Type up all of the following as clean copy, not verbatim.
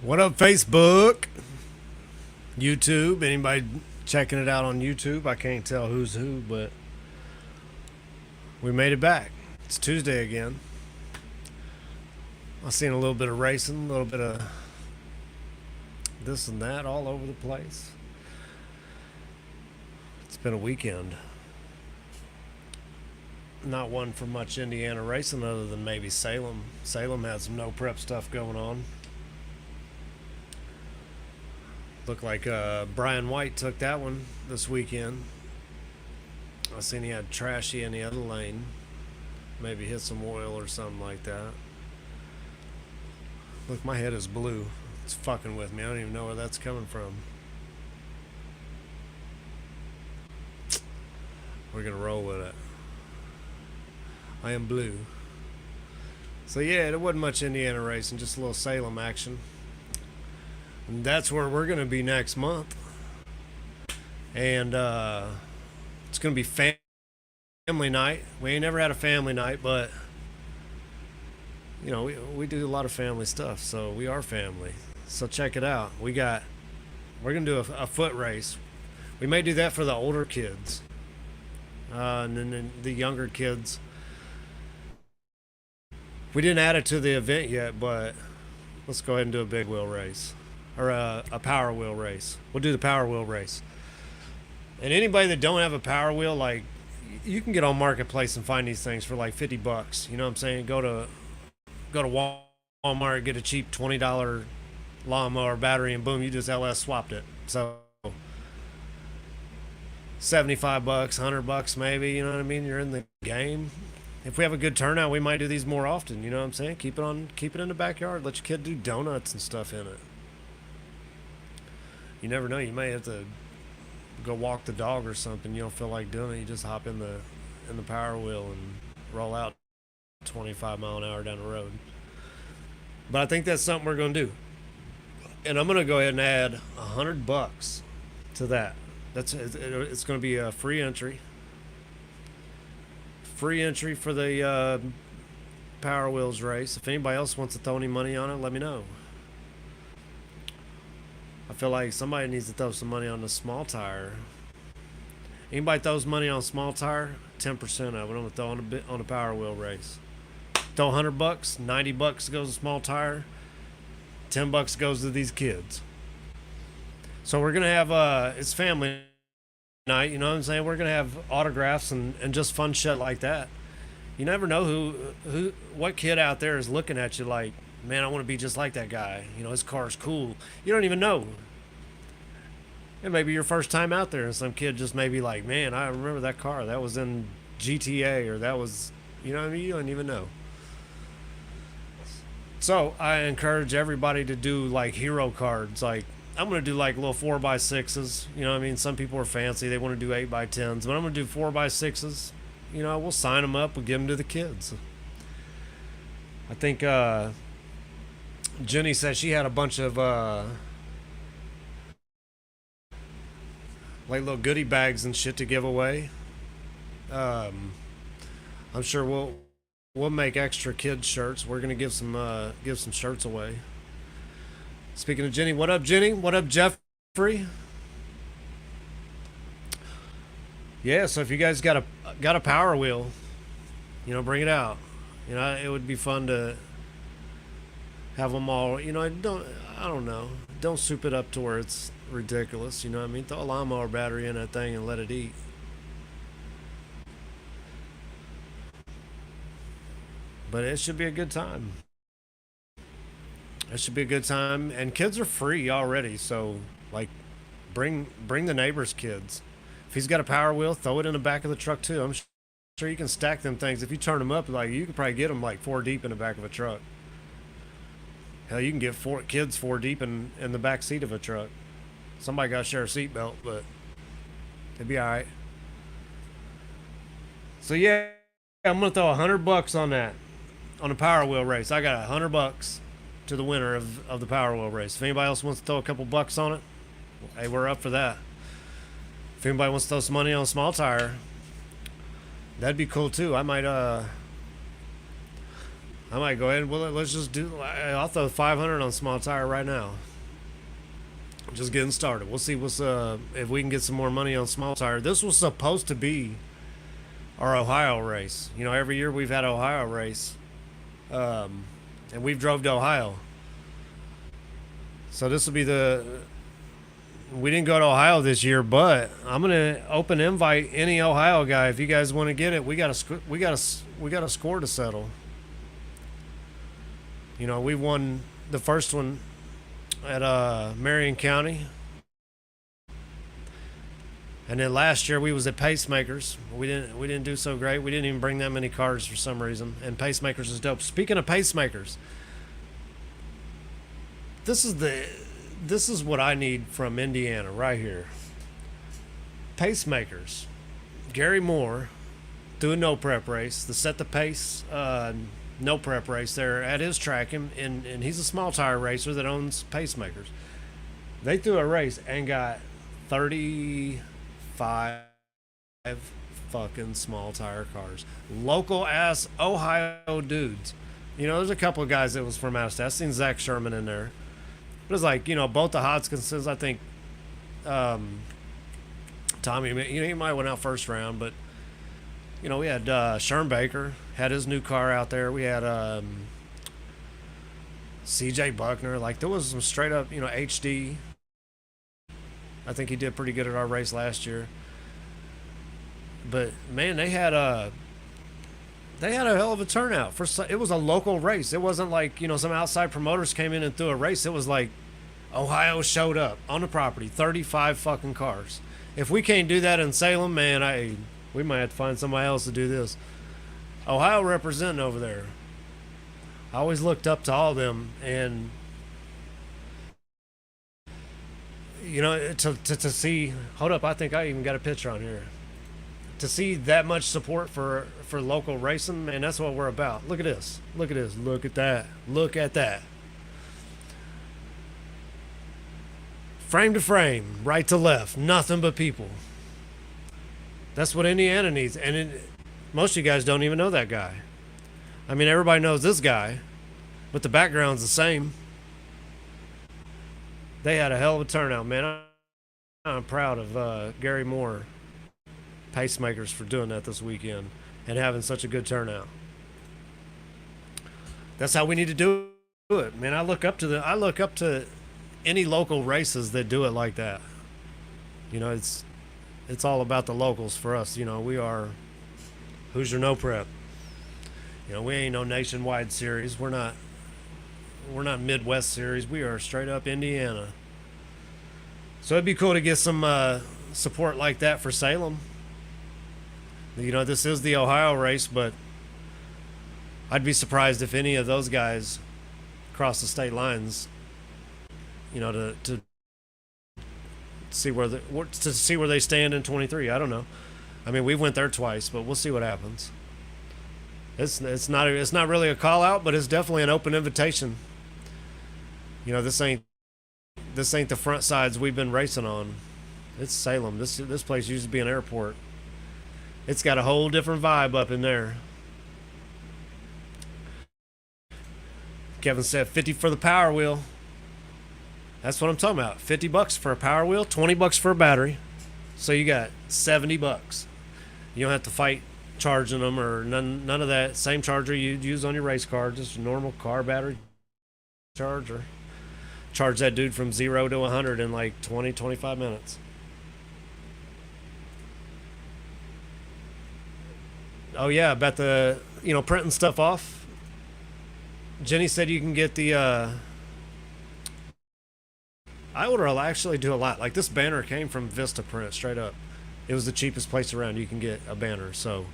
What up, Facebook? YouTube? Anybody checking it out on YouTube? I can't tell who's who, but we made it back. It's Tuesday again. I've seen a little bit of racing, a little bit of this and that all over the place. It's been a weekend. Not one for much Indiana racing other than maybe Salem. Salem had some no prep stuff going on. Looked like Brian White took that one this weekend. I seen he had Trashy in the other lane. Maybe hit some oil or something like that. Look, my head is blue. It's fucking with me. I don't even know where that's coming from. We're gonna roll with it. I am blue. So yeah, there wasn't much Indiana racing, just a little Salem action. And that's where we're going to be next month. And it's going to be family night. We ain't never had a family night, but, you know, we do a lot of family stuff, so we are family. So check it out. We're going to do a foot race. We may do that for the older kids. And then the younger kids. We didn't add it to the event yet, but let's go ahead and do a big wheel race. Or a power wheel race. We'll do the power wheel race. And anybody that don't have a power wheel, like, you can get on Marketplace and find these things for like $50. You know what I'm saying? Go to Walmart, get a cheap $20 lawnmower battery, and boom, you just LS swapped it. So $75, $100 maybe. You know what I mean? You're in the game. If we have a good turnout, we might do these more often. You know what I'm saying? Keep it in the backyard. Let your kid do donuts and stuff in it. You never know. You may have to go walk the dog or something. You don't feel like doing it. You just hop in the power wheel and roll out 25 mile an hour down the road. But I think that's something we're going to do. And I'm going to go ahead and add $100 to that. It's going to be a free entry. Free entry for the Power Wheels race. If anybody else wants to throw any money on it, let me know. I feel like somebody needs to throw some money on the small tire. Anybody throws money on small tire, 10% of it I'm gonna throw on the Power Wheel race. Throw $100, $90 goes to small tire, $10 goes to these kids. So we're gonna have it's family night, you know what I'm saying? We're gonna have autographs and just fun shit like that. You never know what kid out there is looking at you like, man, I want to be just like that guy. You know, his car's cool. You don't even know. It may be your first time out there, and some kid just may be like, man, I remember that car. That was in GTA, or that was, you know what I mean? You don't even know. So I encourage everybody to do like hero cards. Like, I'm going to do like little 4x6s. You know what I mean? Some people are fancy. They want to do 8x10s, but I'm going to do 4x6s. You know, we'll sign them up. We'll give them to the kids. I think Jenny said she had a bunch of like little goodie bags and shit to give away. I'm sure we'll make extra kids shirts. We're gonna give some shirts away. Speaking of Jenny, what up, Jenny? What up, Jeffrey? Yeah, so if you guys got a power wheel, you know, bring it out. You know, it would be fun to have them all, you know, I don't know. Don't soup it up to where it's ridiculous, you know what I mean? Throw a lawnmower battery in that thing and let it eat. But it should be a good time. It should be a good time. And kids are free already, so, like, bring the neighbor's kids. If he's got a power wheel, throw it in the back of the truck, too. I'm sure you can stack them things. If you turn them up, like, you could probably get them, like, 4 deep in the back of a truck. Hell, you can get 4 kids 4 deep in the back seat of a truck. Somebody got to share a seatbelt, but it'd be all right. So yeah, I'm gonna throw $100 on that, on the Power Wheel race. I got $100 to the winner of the Power Wheel race. If anybody else wants to throw a couple bucks on it, hey, we're up for that. If anybody wants to throw some money on a small tire, that'd be cool too. I might I might go ahead. Well, let's just do. I'll throw 500 on small tire right now. Just getting started. We'll see what's if we can get some more money on small tire. This was supposed to be our Ohio race. You know, every year we've had an Ohio race, and we've drove to Ohio. So this will be the. We didn't go to Ohio this year, but I'm gonna open invite any Ohio guy if you guys want to get it. We got a score to settle. You know, we won the first one at Marion County, and then last year we was at Pacemakers. We didn't do so great. We didn't even bring that many cars for some reason. And Pacemakers is dope. Speaking of Pacemakers, this is what I need from Indiana right here. Pacemakers, Gary Moore, do a no prep race, the set the pace no prep race there at his track, and he's a small tire racer that owns Pacemakers. They threw a race and got 35 fucking small tire cars, local ass Ohio dudes. You know, there's a couple of guys that was from out of state. I seen Zach Sherman in there. It was like, you know, both the Hodgskinses, I think. Tommy, you know, he might have went out first round, but you know, we had Schernbaker had his new car out there. We had CJ Buckner. Like, there was some straight up, you know, HD. I think he did pretty good at our race last year. But man, they had a hell of a turnout. It was a local race. It wasn't like, you know, some outside promoters came in and threw a race. It was like Ohio showed up on the property, 35 fucking cars. If we can't do that in Salem, man, we might have to find somebody else to do this. Ohio representing over there. I always looked up to all of them, and you know, to see. Hold up, I think I even got a picture on here. To see that much support for local racing, man, that's what we're about. Look at this. Look at this. Look at that. Look at that. Frame to frame, right to left, nothing but people. That's what Indiana needs. And most of you guys don't even know that guy. I mean, everybody knows this guy, but the background's the same. They had a hell of a turnout, man. I'm proud of Gary Moore, Pacemakers, for doing that this weekend and having such a good turnout. That's how we need to do it, man. I look up to any local races that do it like that. You know, it's all about the locals for us. You know, we are Hoosier no prep. You know, we ain't no nationwide series. We're not Midwest series. We are straight up Indiana. So it'd be cool to get some support like that for Salem. You know, this is the Ohio race, but I'd be surprised if any of those guys cross the state lines. You know, to see where they stand in 23. I don't know. I mean, we went there twice, but we'll see what happens. It's not really a call out, but it's definitely an open invitation. You know, this ain't the front sides we've been racing on. It's Salem. This place used to be an airport. It's got a whole different vibe up in there. Kevin said 50 for the power wheel. That's what I'm talking about. $50 for a power wheel, $20 for a battery. So you got $70. You don't have to fight charging them or none of that. Same charger you'd use on your race car, just a normal car battery charger. Charge that dude from 0 to 100 in like 20, 25 minutes. Oh yeah, about the, you know, printing stuff off. Jenny said you can get the I would actually do a lot. Like, this banner came from Vista Print, straight up. It was the cheapest place around you can get a banner. So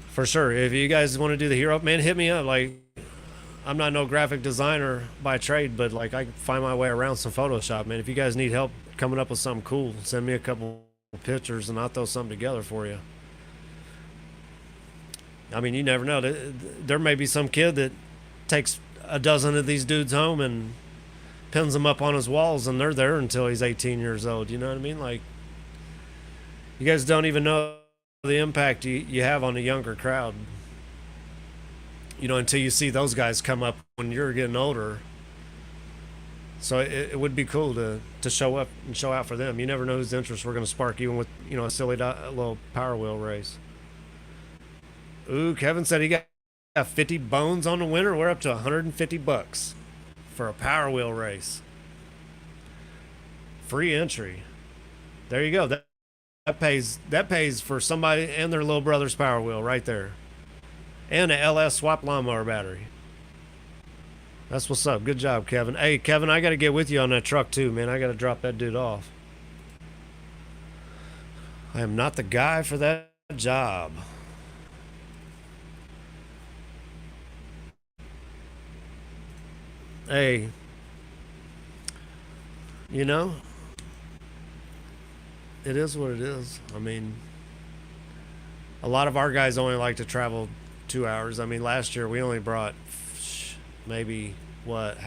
for sure, if you guys want to do the hero, man, hit me up. Like, I'm not no graphic designer by trade, but like, I can find my way around some Photoshop, man. If you guys need help coming up with something cool, send me a couple pictures and I'll throw something together for you. I mean, you never know. There may be some kid that takes a dozen of these dudes home and pins them up on his walls, and they're there until he's 18 years old. You know what I mean? Like, you guys don't even know the impact you have on a younger crowd. You know, until you see those guys come up when you're getting older. So it would be cool to show up and show out for them. You never know whose interest we're going to spark, even with, you know, a silly little Power Wheel race. Ooh, Kevin said he got 50 bones on the winner. We're up to 150 bucks for a Power Wheel race. Free entry. There you go. That pays for somebody and their little brother's Power Wheel right there, and a LS swap lawnmower battery. That's what's up. Good job, Kevin. Hey, Kevin, I got to get with you on that truck too, man. I got to drop that dude off. I am not the guy for that job. Hey, you know, it is what it is. I mean, a lot of our guys only like to travel 2 hours. I mean, last year we only brought maybe what,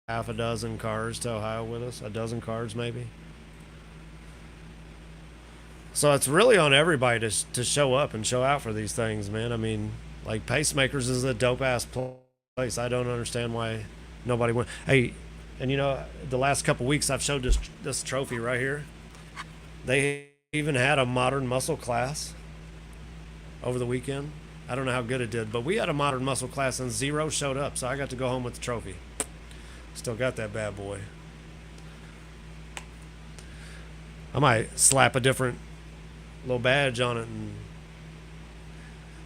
half a dozen cars to Ohio with us, a dozen cars maybe. So it's really on everybody to show up and show out for these things, man. I mean, like Pacemakers is a dope ass place. I don't understand why nobody went. Hey, and you know, the last couple weeks I've showed this trophy right here. They even had a modern muscle class over the weekend. I don't know how good it did, but we had a modern muscle class and 0 showed up, so I got to go home with the trophy. Still got that bad boy. I might slap a different little badge on it and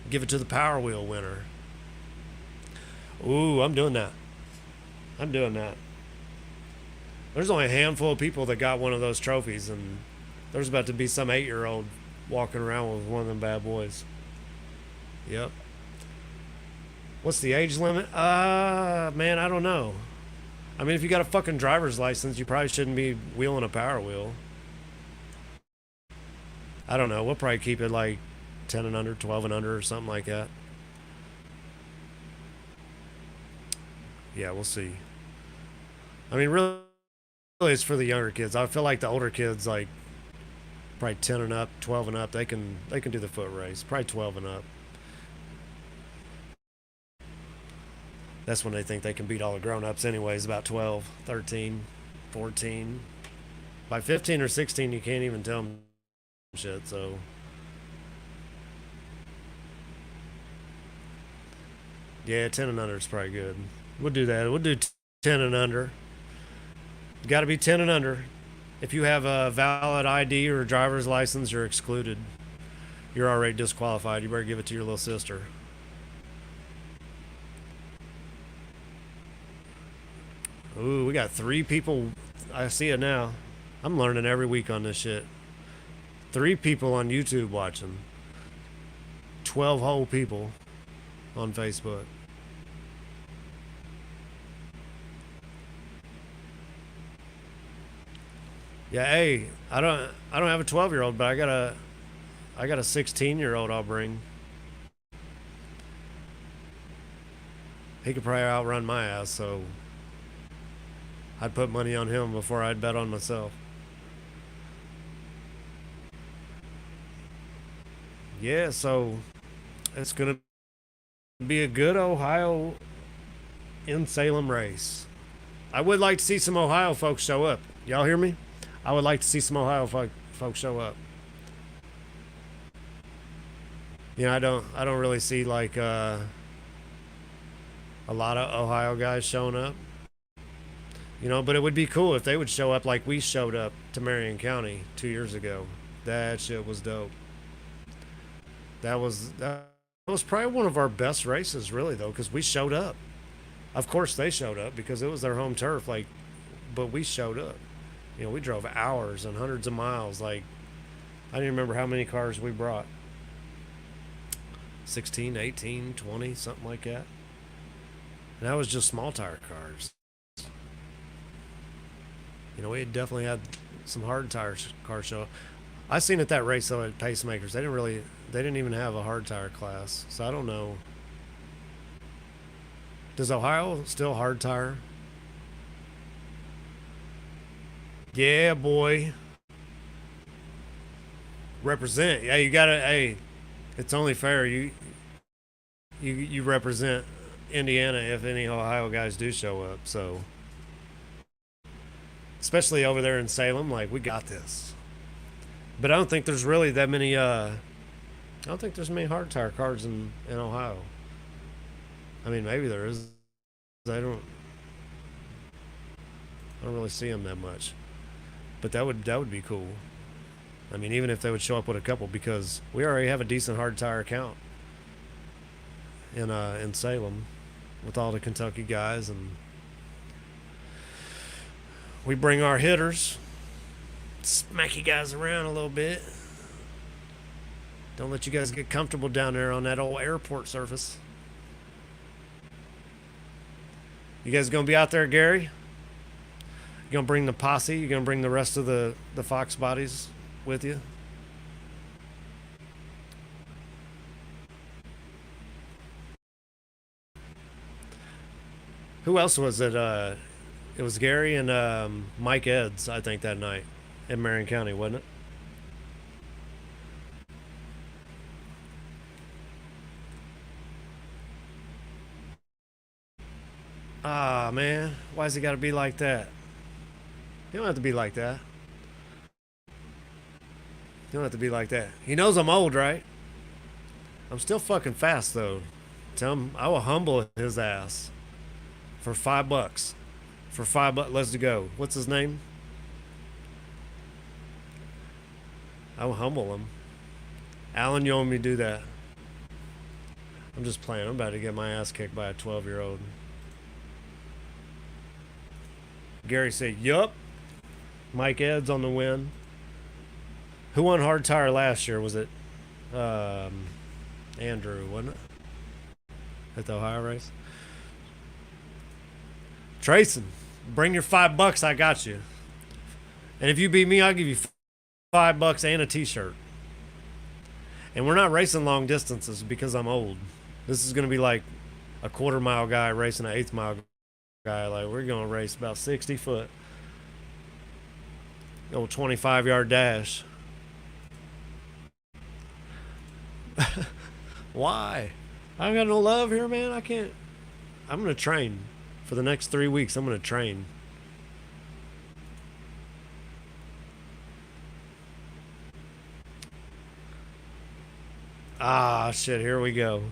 give it to the Power Wheel winner. Ooh, I'm doing that. I'm doing that. There's only a handful of people that got one of those trophies, and there's about to be some 8-year-old walking around with one of them bad boys. Yep. What's the age limit? Man, I don't know. I mean, if you got a fucking driver's license, you probably shouldn't be wheeling a Power Wheel. I don't know. We'll probably keep it like 10 and under, 12 and under, or something like that. Yeah, we'll see. I mean, really, it's for the younger kids. I feel like the older kids, like probably 10 and up, 12 and up, they can do the foot race. Probably 12 and up. That's when they think they can beat all the grown-ups anyways, about 12, 13, 14. By 15 or 16, you can't even tell them shit, so. Yeah, 10 and under is probably good. We'll do that. We'll do 10 and under. Got to be 10 and under. If you have a valid ID or a driver's license, you're excluded. You're already disqualified. You better give it to your little sister. Ooh, we got 3 people. I see it now. I'm learning every week on this shit. 3 people on YouTube watching. 12 whole people on Facebook. Yeah, hey, I don't have a 12-year-old, but I got a 16-year-old I'll bring. He could probably outrun my ass, so I'd put money on him before I'd bet on myself. Yeah, so it's going to be a good Ohio in Salem race. I would like to see some Ohio folks show up. Y'all hear me? I would like to see some Ohio folks show up. You know, I don't really see like a lot of Ohio guys showing up. You know, but it would be cool if they would show up like we showed up to Marion County 2 years ago. That shit was dope. That was probably one of our best races, really, though, because we showed up. Of course, they showed up because it was their home turf, like, but we showed up. You know, we drove hours and hundreds of miles. Like, I don't even remember how many cars we brought. 16, 18, 20, something like that. And that was just small tire cars. You know, we had definitely had some hard tire cars show up. I seen at that race though at Pacemakers, they didn't even have a hard tire class. So I don't know. Does Ohio still hard tire? Yeah, boy. Represent. Yeah, you gotta. Hey, it's only fair. You represent Indiana if any Ohio guys do show up. So, especially over there in Salem, like we got this. But I don't think there's really that many. I don't think there's many hard tire cards in Ohio. I mean, maybe there is. I don't really see them that much. But that would be cool. I mean, even if they would show up with a couple, because we already have a decent hard tire count in Salem with all the Kentucky guys, and we bring our hitters, smack you guys around a little bit. Don't let you guys get comfortable down there on that old airport surface. You guys gonna be out there, Gary? You gonna bring the posse? You gonna bring the rest of the Fox bodies with you? Who else was it? It was Gary and Mike Eds, I think, that night in Marion County, wasn't it? Ah, man. Why's it got to be like that? You don't have to be like that. You don't have to be like that. He knows I'm old, right? I'm still fucking fast, though. Tell him I will humble his ass for $5. For $5, let's go. What's his name? I will humble him. Alan, you want me to do that? I'm just playing. I'm about to get my ass kicked by a 12-year-old. Gary said, yup. Mike Eds on the win. Who won hard tire last year? Was it Andrew, wasn't it? At the Ohio race? Trayson, bring your $5. I got you. And if you beat me, I'll give you $5 and a t-shirt. And we're not racing long distances because I'm old. This is going to be like a quarter-mile guy racing an eighth-mile guy. Like, we're going to race about 60 foot. Old 25-yard dash. Why? I ain't got no love here, man. I can't. I'm going to train. For the next 3 weeks, I'm going to train. Ah, shit, here we go.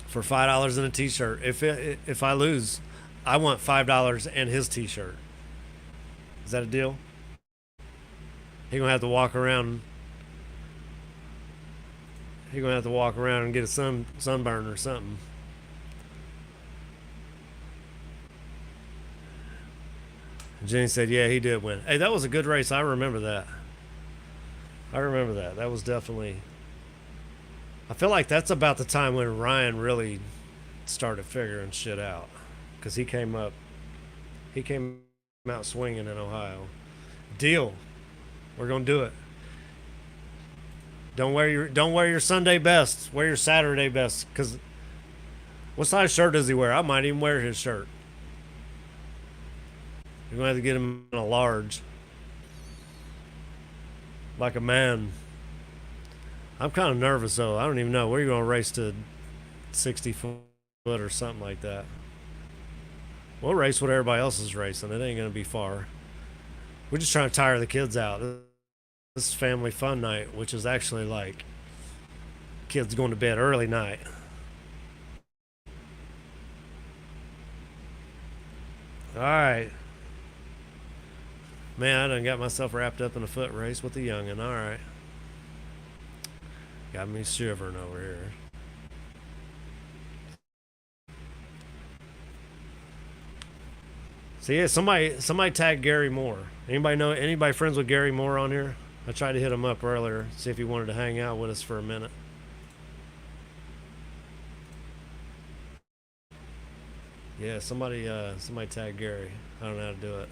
For $5 and a t-shirt. If I lose, I want $5 and his t-shirt. Is that a deal? He gonna have to walk around. He gonna have to walk around and get a sunburn or something. Jenny said, yeah, he did win. Hey, that was a good race. I remember that. That was definitely... I feel like that's about the time when Ryan really started figuring shit out. Because he came out swinging in Ohio. Deal. We're going to do it. Don't wear your Sunday best. Wear your Saturday best. Because what size shirt does he wear? I might even wear his shirt. You're going to have to get him in a large. Like a man. I'm kind of nervous, though. I don't even know. Where are you going to race to 60 foot or something like that? We'll race what everybody else is racing. It ain't going to be far. We're just trying to tire the kids out. This is family fun night, which is actually like kids going to bed early night. All right. Man, I done got myself wrapped up in a foot race with the youngin'. All right. Got me shivering over here. So yeah, somebody tag Gary Moore. Anybody friends with Gary Moore on here? I tried to hit him up earlier, see if he wanted to hang out with us for a minute. Yeah, somebody tag Gary. I don't know how to do it.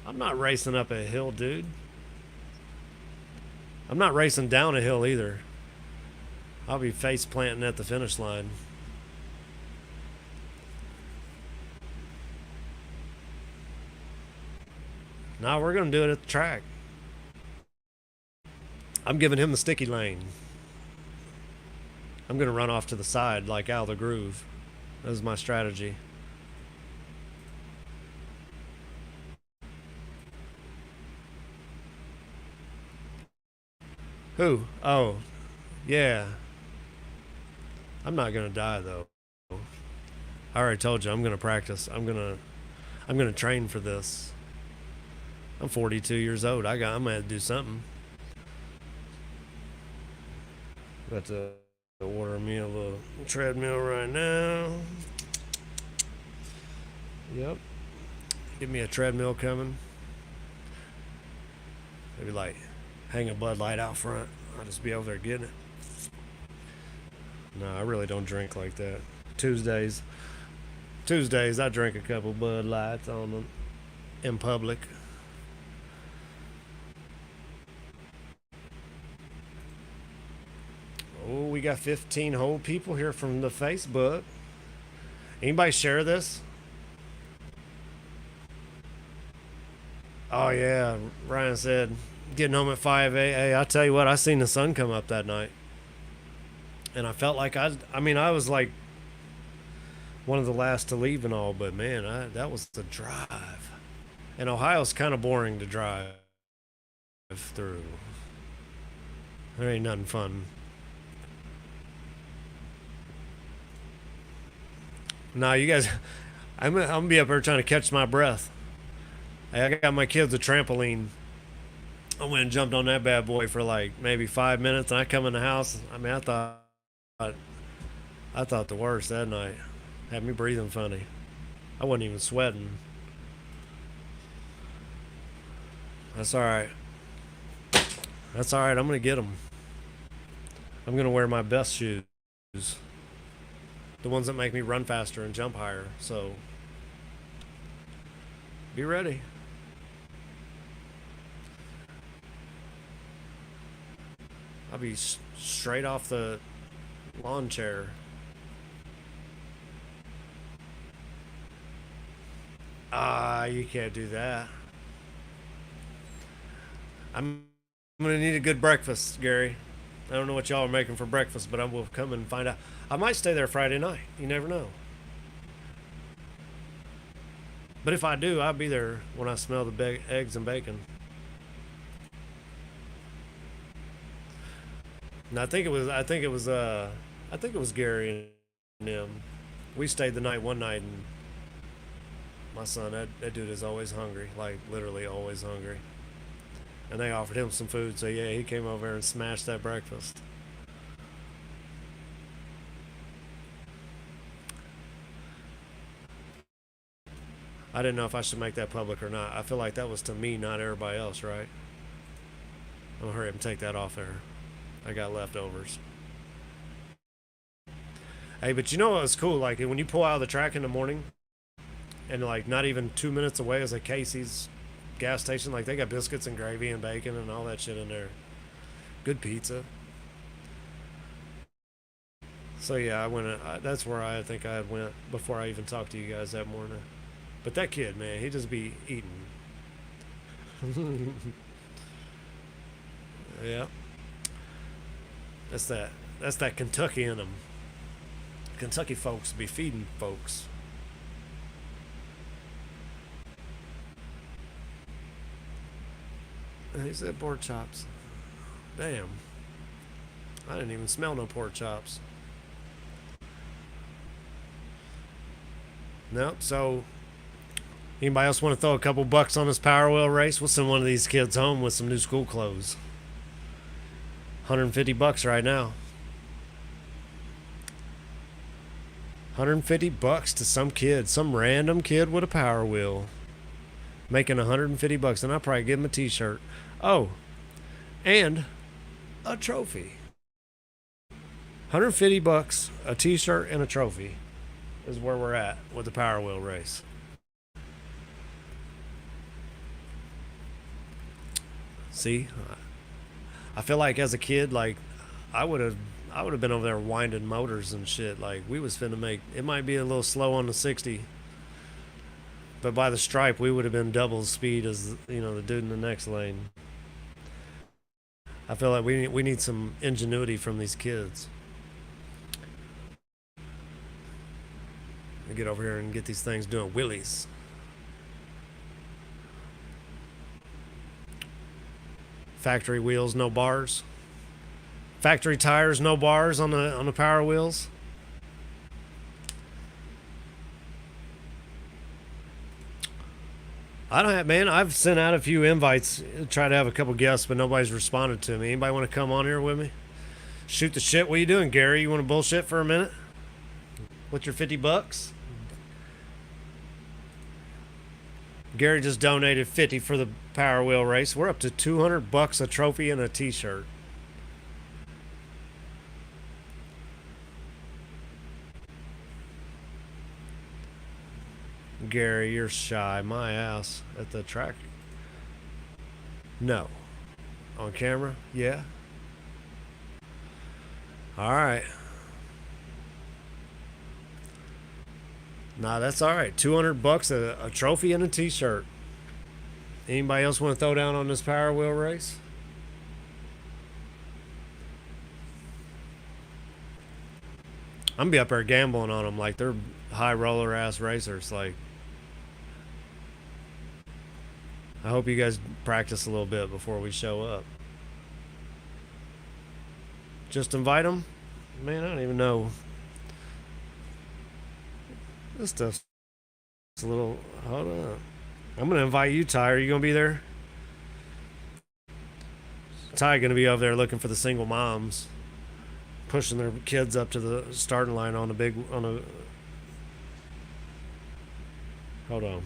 I'm not racing up a hill, dude. I'm not racing down a hill either. I'll be face planting at the finish line. No, we're going to do it at the track. I'm giving him the sticky lane. I'm gonna run off to the side like out of the groove. That was my strategy. Who? Oh, yeah. I'm not gonna die though. I already told you I'm gonna practice. I'm gonna train for this. I'm 42 years old. I'm gonna have to do something. Got to order me a little treadmill right now. Yep. Give me a treadmill coming. Maybe like hang a Bud Light out front. I'll just be over there getting it. No, I really don't drink like that. Tuesdays. Tuesdays, I drink a couple Bud Lights on them in public. Oh, we got 15 whole people here from the Facebook. Anybody share this? Oh yeah, Ryan said getting home at 5 a.m. Hey, I tell you what, I seen the sun come up that night, and I felt like I was like one of the last to leave and all, but man, that was the drive. And Ohio's kind of boring to drive through. There ain't nothing fun. Nah, you guys, I'm gonna be up here trying to catch my breath. Hey, I got my kids a trampoline. I went and jumped on that bad boy for like maybe 5 minutes, and I come in the house. I mean, I thought the worst that night. Had me breathing funny. I wasn't even sweating. That's all right. That's all right. I'm gonna get them. I'm gonna wear my best shoes, the ones that make me run faster and jump higher. So be ready. I'll be straight off the lawn chair. Ah, you can't do that. I'm gonna need a good breakfast, Gary. I don't know what y'all are making for breakfast, but I will come and find out. I might stay there Friday night. You never know. But if I do, I'll be there when I smell the eggs and bacon. And I think it was Gary and them. We stayed the night one night, and my son, that dude is always hungry, like literally always hungry. And they offered him some food, so yeah, he came over and smashed that breakfast. I didn't know if I should make that public or not. I feel like that was to me, not everybody else, right? I'm gonna hurry up and take that off there. I got leftovers. Hey, but you know what was cool? Like when you pull out of the track in the morning, and like not even 2 minutes away is a Casey's gas station. Like they got biscuits and gravy and bacon and all that shit in there. Good pizza. So yeah, I went. That's where I think I went before I even talked to you guys that morning. But that kid, man, he just be eating. Yeah, that's that. That's that Kentucky in them. Kentucky folks be feeding folks. And he said pork chops. Damn. I didn't even smell no pork chops. Nope. So, anybody else want to throw a couple bucks on this Power Wheel race? We'll send one of these kids home with some new school clothes. 150 bucks right now. 150 bucks to some kid, some random kid with a Power Wheel, making 150 bucks, and I'll probably give him a T-shirt. Oh, and a trophy. 150 bucks, a T-shirt, and a trophy is where we're at with the Power Wheel race. See, I feel like as a kid, like I would have been over there winding motors and shit. Like we was finna make it. Might be a little slow on the 60, but by the stripe we would have been double speed as the dude in the next lane. I feel like we need some ingenuity from these kids. We get over here and get these things doing wheelies. Factory wheels, no bars. Factory tires, no bars on the power wheels. I don't have, man. I've sent out a few invites, try to have a couple guests, but nobody's responded to me. Anybody want to come on here with me? Shoot the shit. What are you doing, Gary? You want to bullshit for a minute? What's your $50? Gary just donated 50 for the Power Wheel race. We're up to $200 a trophy and a T-shirt. Gary, you're shy. My ass at the track. No. On camera? Yeah. All right. Nah, that's all right. $200 a trophy and a T-shirt. Anybody else want to throw down on this Power Wheel race? I'm gonna be up there gambling on them like they're high roller ass racers. Like, I hope you guys practice a little bit before we show up. Just invite them? Man, I don't even know. This stuff's a little. Hold on. I'm going to invite you, Ty. Are you going to be there? Ty going to be over there looking for the single moms, pushing their kids up to the starting line on a big. Hold on.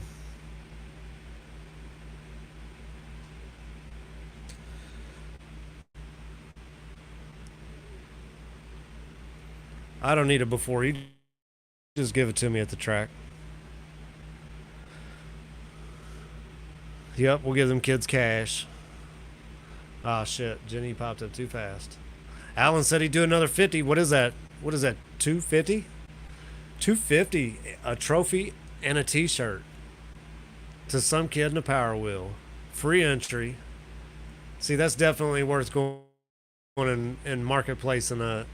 I don't need it before you. Just give it to me at the track. Yep, we'll give them kids cash. Ah, shit. Jenny popped up too fast. Alan said he'd do another 50. What is that? What is that? 250? 250. A trophy and a T-shirt to some kid in a Power Wheel. Free entry. See, that's definitely worth going in marketplace in an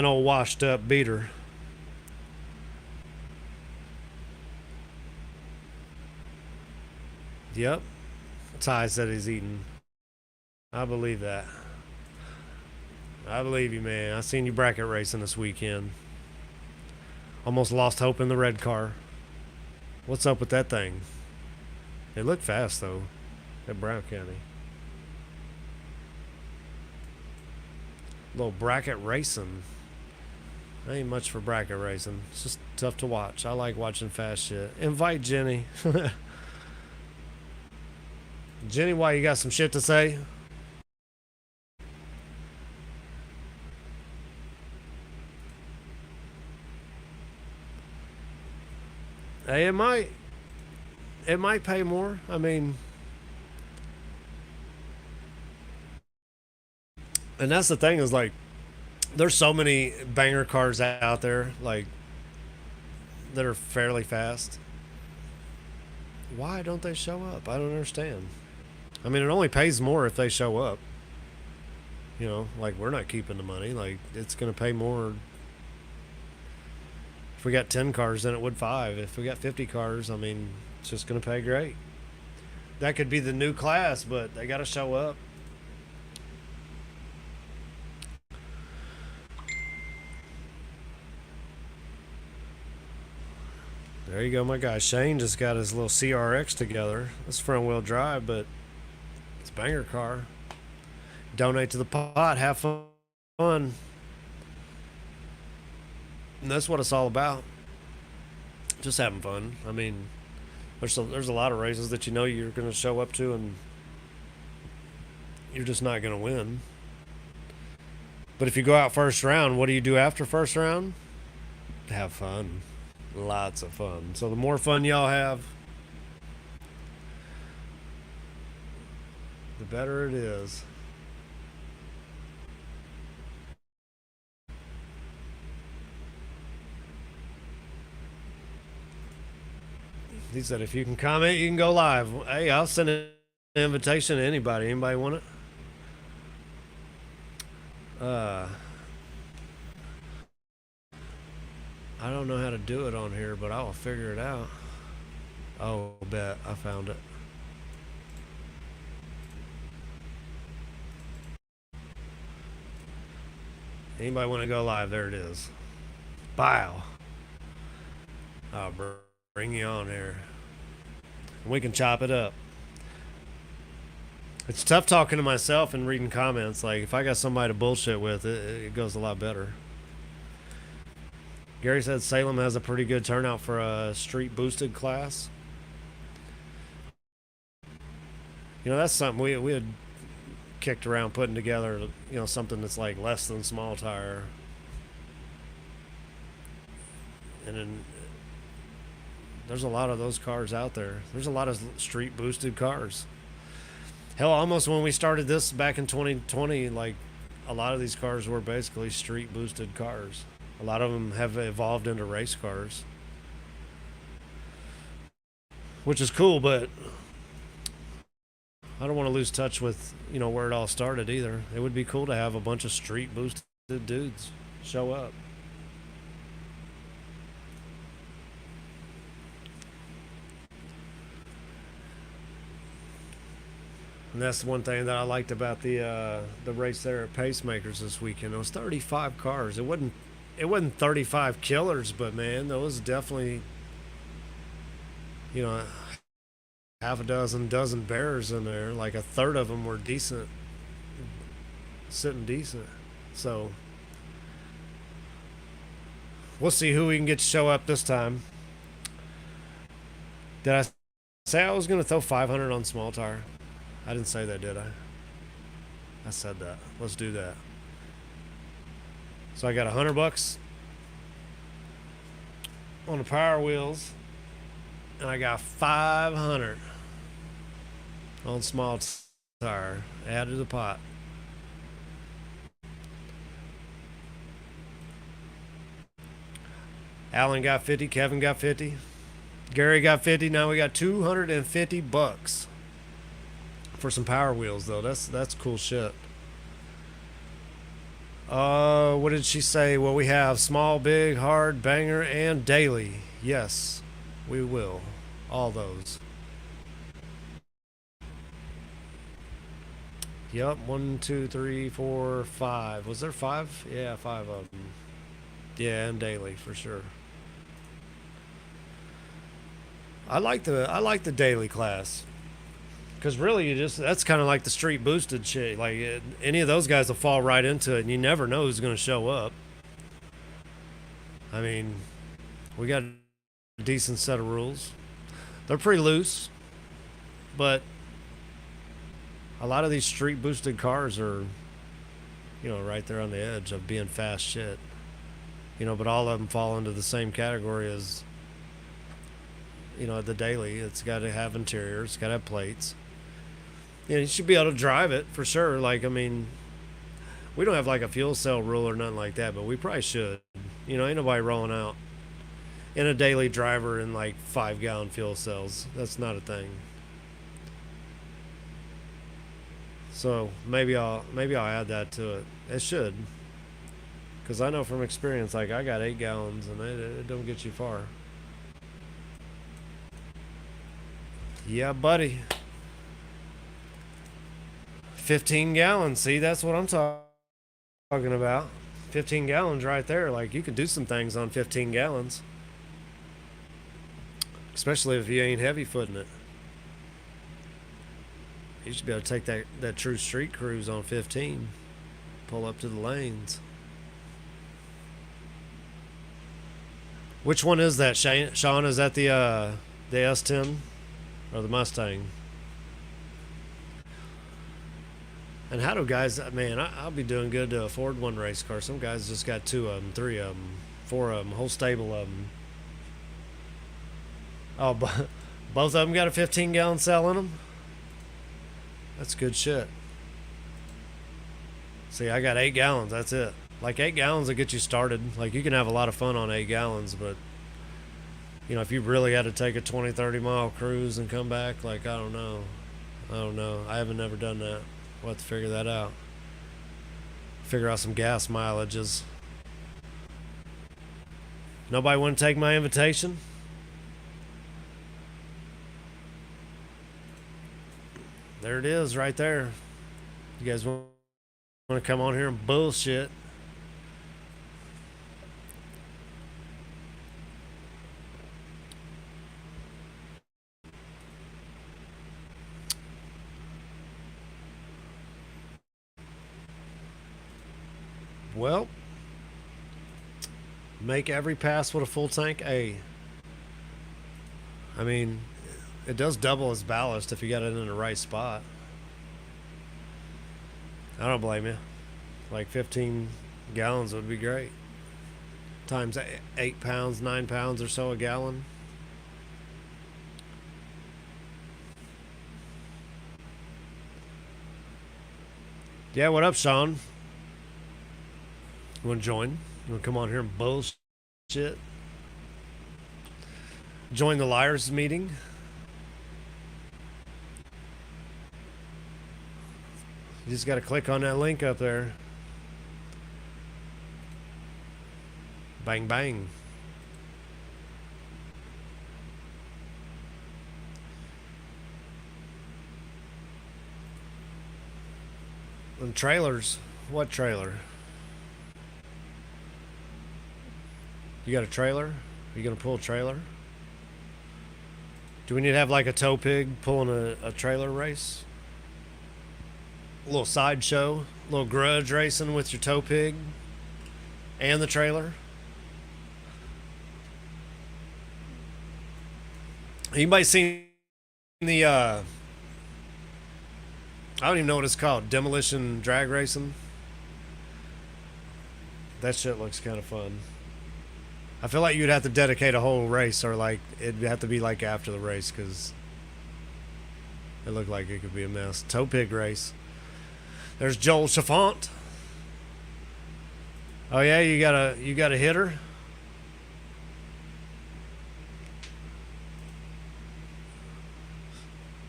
old washed up beater. Yep. Ty said he's eating. I believe that. I believe you, man. I seen you bracket racing this weekend. Almost lost hope in the red car. What's up with that thing? It looked fast though at Brown County. Little bracket racing. I ain't much for bracket racing. It's just tough to watch. I like watching fast shit. Invite Jenny. Jenny, why, you got some shit to say? Hey, it might pay more. I mean, and that's the thing is like, there's so many banger cars out there like that are fairly fast. Why don't they show up? I don't understand. I mean, it only pays more if they show up. You know, like we're not keeping the money. Like it's gonna pay more if we got 10 cars than it would 5. If we got 50 cars, I mean, it's just gonna pay great. That could be the new class, but they gotta show up. There you go, my guy Shane just got his little CRX together. It's front wheel drive, but it's a banger car. Donate to the pot, have fun. And that's what it's all about. Just having fun. I mean, there's a lot of races that you know you're going to show up to and you're just not going to win. But if you go out first round, what do you do after first round? Have fun. Lots of fun. So the more fun y'all have, the better it is. He said if you can comment, you can go live. Hey, I'll send it invitation to anybody. Anybody want it? Uh, I don't know how to do it on here, but I will figure it out. Oh, bet I found it. Anybody want to go live? There it is. Bio. I'll bring you on here. We can chop it up. It's tough talking to myself and reading comments. Like, if I got somebody to bullshit with, it goes a lot better. Gary said Salem has a pretty good turnout for a street boosted class. You know, that's something we had kicked around putting together, you know, something that's like less than small tire. And then there's a lot of those cars out there. There's a lot of street boosted cars. Hell, almost when we started this back in 2020, like a lot of these cars were basically street boosted cars. A lot of them have evolved into race cars, which is cool, but I don't want to lose touch with, you know, where it all started either. It would be cool to have a bunch of street boosted dudes show up. And that's the one thing that I liked about the race there at Pacemakers this weekend. It was 35 cars. It wasn't 35 killers, but man, there was definitely, you know, half a dozen bears in there. Like a third of them were decent, sitting decent. So we'll see who we can get to show up this time. Did I say I was going to throw 500 on small tire? I didn't say that, did I? I said that. Let's do that. So I got $100 on the power wheels, and I got 500 on small tire. Add to the pot. Alan got 50. Kevin got 50. Gary got 50. Now we got $250 for some power wheels, though. That's cool shit. What did she say? Well, we have small, big, hard, banger, and daily. Yes, we will. All those. Yep, 1, 2, 3, 4, 5. Was there 5? Yeah, 5 of them. Yeah, and daily for sure. I like the daily class. Because really, that's kind of like the street boosted shit. Like, any of those guys will fall right into it, and you never know who's going to show up. I mean, we got a decent set of rules. They're pretty loose, but a lot of these street boosted cars are, you know, right there on the edge of being fast shit. You know, but all of them fall into the same category as, you know, the daily. It's got to have interior. It's got to have plates. Yeah, you should be able to drive it for sure. Like, I mean, we don't have like a fuel cell rule or nothing like that, but we probably should. You know, ain't nobody rolling out in a daily driver in like 5-gallon fuel cells. That's not a thing. So maybe I'll add that to it. It should, because I know from experience, like I got 8 gallons and it don't get you far. Yeah, buddy. 15 gallons. See, that's what I'm talking about. 15 gallons right there. Like, you can do some things on 15 gallons. Especially if you ain't heavy footing it. You should be able to take that true street cruise on 15. Pull up to the lanes. Which one is that, Sean? Is that the S10 or the Mustang? And how do guys, man, I'll be doing good to afford one race car. Some guys just got 2 of them, 3 of them, 4 of them, whole stable of them. Oh, both of them got a 15-gallon cell in them? That's good shit. See, I got 8 gallons, that's it. Like 8 gallons will get you started. Like, you can have a lot of fun on 8 gallons, but, you know, if you really had to take a 20, 30 mile cruise and come back, like, I don't know. I don't know. I haven't never done that. We'll have to figure that out. Figure out some gas mileages. Nobody want to take my invitation? There it is right there. You guys want to come on here and bullshit? Well, make every pass with a full tank A. I mean, it does double as ballast if you got it in the right spot. I don't blame you. Like 15 gallons would be great. Times 8 pounds, 9 pounds or so a gallon. Yeah, what up, Sean? You want to join? You want to come on here and bullshit? Join the liars meeting? You just got to click on that link up there. Bang, bang. And trailers. What trailer? You got a trailer? Are you going to pull a trailer? Do we need to have like a tow pig pulling a trailer race? A little sideshow? A little grudge racing with your tow pig? And the trailer? Anybody seen the, I don't even know what it's called. Demolition drag racing? That shit looks kind of fun. I feel like you'd have to dedicate a whole race, or like it'd have to be like after the race, because it looked like it could be a mess. Tow pig race. There's Joel Chafont. Oh yeah, you got a hitter.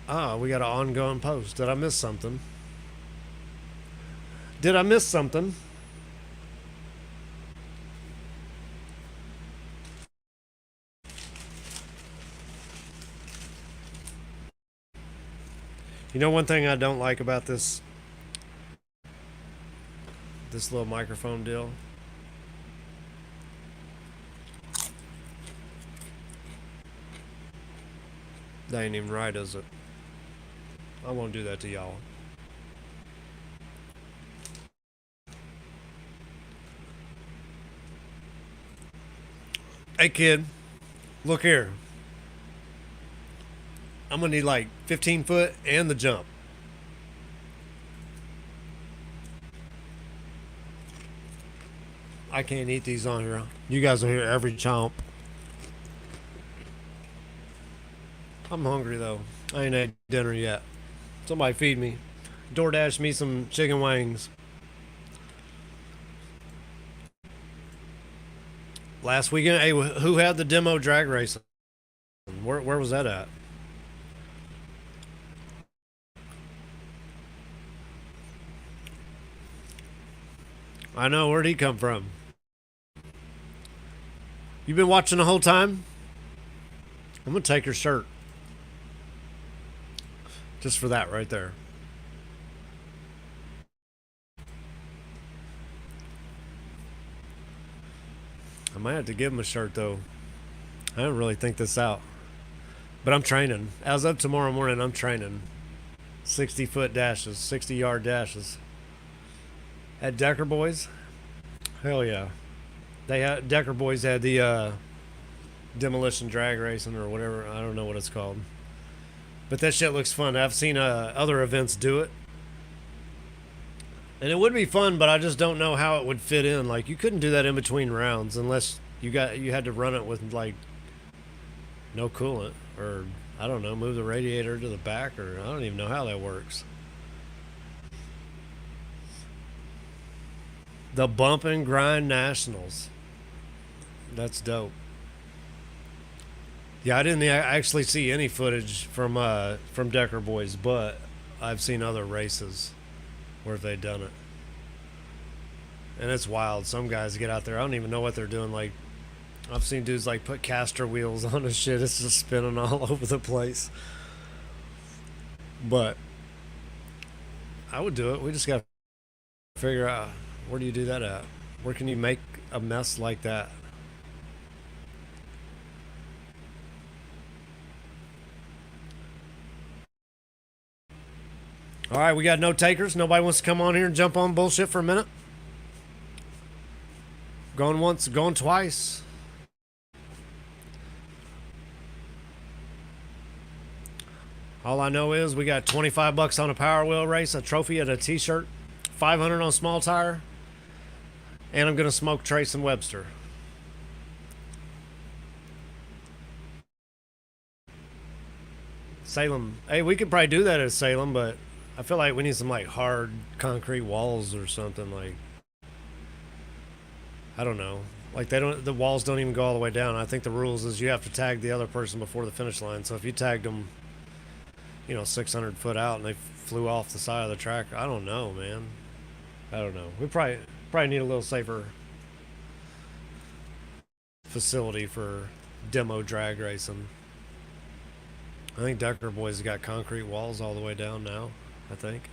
Ah, we got an ongoing post. Did I miss something? Did I miss something? You know, one thing I don't like about this little microphone deal? That ain't even right, is it? I won't do that to y'all. Hey kid, look here. I'm gonna need like 15 foot and the jump. I can't eat these on here. You guys will hear every chomp. I'm hungry though. I ain't had dinner yet. Somebody feed me. DoorDash me some chicken wings. Last weekend, hey, who had the demo drag racing? Where was that at? I know, where'd he come from? You been watching the whole time? I'm gonna take your shirt. Just for that right there. I might have to give him a shirt though. I don't really think this out. But I'm training. As of tomorrow morning, I'm training. 60-foot dashes, 60-yard dashes. At Decker Boys? Hell yeah. They had Decker Boys had the demolition drag racing or whatever. I don't know what it's called. But that shit looks fun. I've seen other events do it. And it would be fun, but I just don't know how it would fit in. Like, you couldn't do that in between rounds unless you had to run it with like no coolant, or I don't know, move the radiator to the back, or I don't even know how that works. The Bump and Grind Nationals. That's dope. Yeah, I didn't actually see any footage from Decker Boys, but I've seen other races where they've done it. And it's wild. Some guys get out there, I don't even know what they're doing. Like, I've seen dudes like put caster wheels on the shit. It's just spinning all over the place. But I would do it. We just got to figure out, where do you do that at? Where can you make a mess like that? All right, we got no takers. Nobody wants to come on here and jump on bullshit for a minute. Going once, going twice. All I know is we got 25 bucks on a Power Wheel race, a trophy, and a t-shirt, 500 on small tire, and I'm going to smoke Trace and Webster. Salem. Hey, we could probably do that at Salem, but I feel like we need some like hard concrete walls or something. Like, I don't know. Like, the walls don't even go all the way down. I think the rules is you have to tag the other person before the finish line. So if you tagged them, 600 foot out and they flew off the side of the track, I don't know, man. I don't know. We probably need a little safer facility for demo drag racing. I think Decker Boys have got concrete walls all the way down now, I think.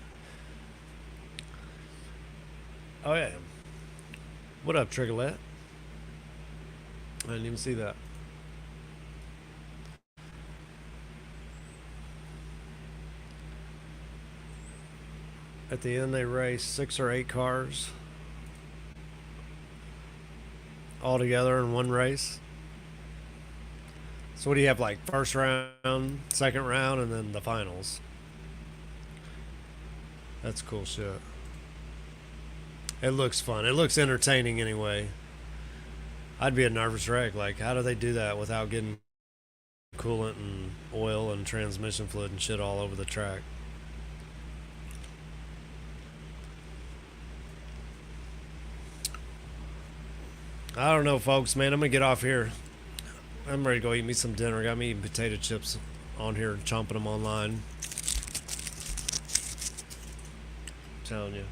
Oh, yeah. What up, Triggerlet? I didn't even see that. At the end, they race 6 or 8 cars all together in one race. So what do you have, like first round, second round, and then the finals? That's cool shit. It looks fun. It looks entertaining anyway. I'd be a nervous wreck. Like, how do they do that without getting coolant and oil and transmission fluid and shit all over the track? I don't know, folks, man. I'm going to get off here. I'm ready to go eat me some dinner. Got me eating potato chips on here, chomping them online. I'm telling you.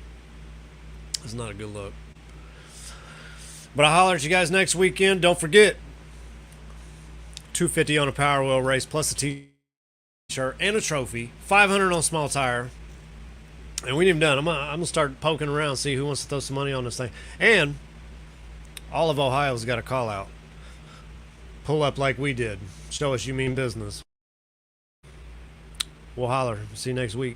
It's not a good look. But I'll holler at you guys next weekend. Don't forget, $250 on a Power Wheel race, plus a t-shirt and a trophy. $500 on small tire. And we ain't even done. I'm gonna start poking around, see who wants to throw some money on this thing. And all of Ohio's got a call out. Pull up like we did. Show us you mean business. We'll holler. See you next week.